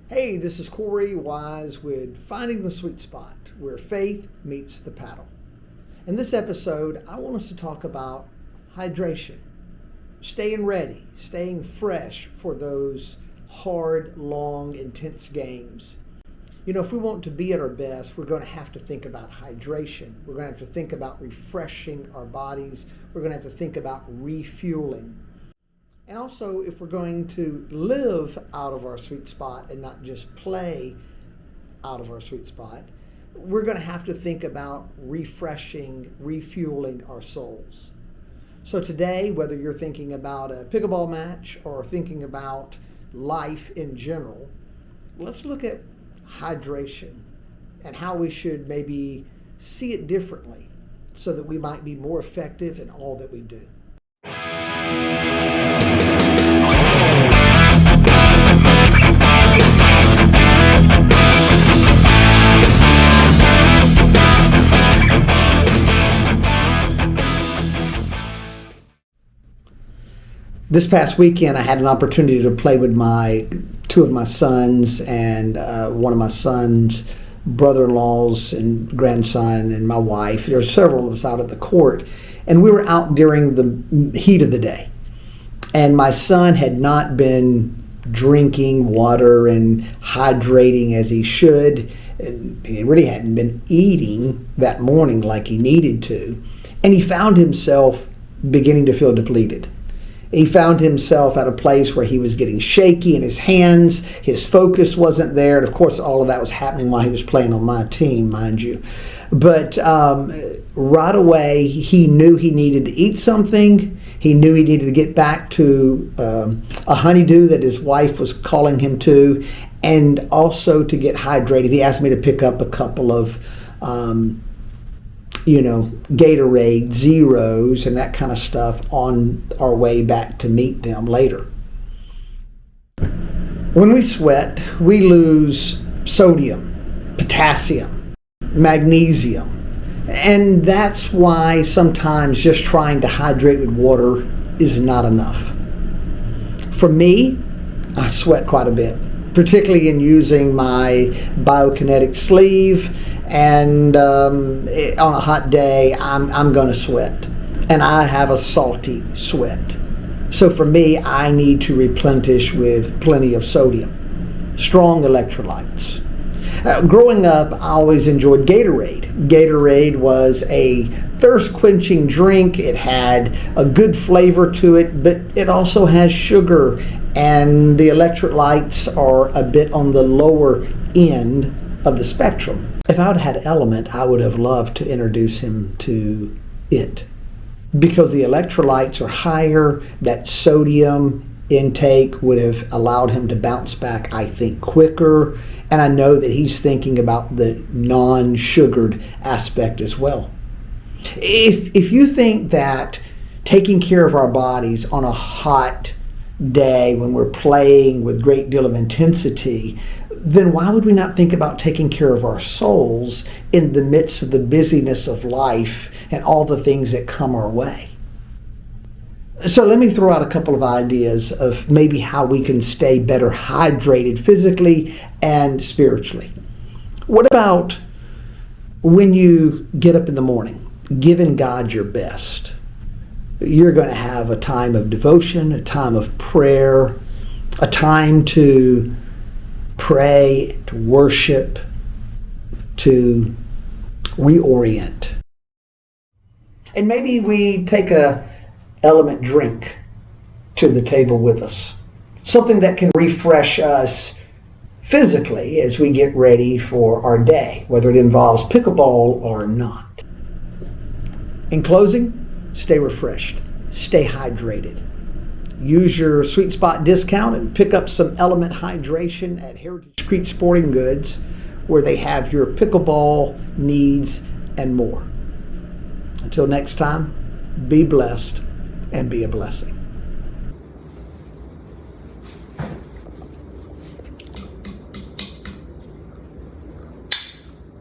Hey, this is Cory Wise with Finding the Sweet Spot, where faith meets the paddle. In this episode, I want us to talk about hydration, staying ready, staying fresh for those hard, long, intense games. You know, if we want to be at our best, we're going to have to think about hydration. We're going to have to think about refreshing our bodies. We're going to have to think about refueling. And also, if we're going to live out of our sweet spot and not just play out of our sweet spot, we're going to have to think about refreshing, refueling our souls. So today, whether you're thinking about a pickleball match or thinking about life in general, let's look at hydration and how we should maybe see it differently so that we might be more effective in all that we do. This past weekend, I had an opportunity to play with two of my sons and one of my sons' brother-in-laws and grandson and my wife. There were several of us out at the court, and we were out during the heat of the day. And my son had not been drinking water and hydrating as he should. And he really hadn't been eating that morning like he needed to. And he found himself beginning to feel depleted. He found himself at a place where he was getting shaky in his hands. His focus wasn't there. And of course, all of that was happening while he was playing on my team, mind you. But right away, he knew he needed to eat something. He knew he needed to get back to a honeydew that his wife was calling him to, and also to get hydrated. He asked me to pick up a couple of Gatorade Zeros and that kind of stuff on our way back to meet them later. When we sweat, we lose sodium, potassium, magnesium. And that's why sometimes just trying to hydrate with water is not enough. For me, I sweat quite a bit, particularly in using my biokinetic sleeve. And on a hot day, I'm going to sweat. And I have a salty sweat. So for me, I need to replenish with plenty of sodium, strong electrolytes. Growing up, I always enjoyed Gatorade. Gatorade was a thirst-quenching drink. It had a good flavor to it, but it also has sugar, and the electrolytes are a bit on the lower end of the spectrum. If I would have had LMNT, I would have loved to introduce him to it, because the electrolytes are higher. That sodium intake would have allowed him to bounce back, I think, quicker. And I know that he's thinking about the non-sugared aspect as well. If you think that taking care of our bodies on a hot day when we're playing with a great deal of intensity, then why would we not think about taking care of our souls in the midst of the busyness of life and all the things that come our way? So let me throw out a couple of ideas of maybe how we can stay better hydrated physically and spiritually. What about when you get up in the morning, giving God your best? You're going to have a time of devotion, a time of prayer, a time to pray, to worship, to reorient. And maybe we take a LMNT drink to the table with us. Something that can refresh us physically as we get ready for our day, whether it involves pickleball or not. In closing, stay refreshed, stay hydrated. Use your sweet spot discount and pick up some LMNT hydration at Heritage Street Sporting Goods, where they have your pickleball needs and more. Until next time, be blessed and be a blessing.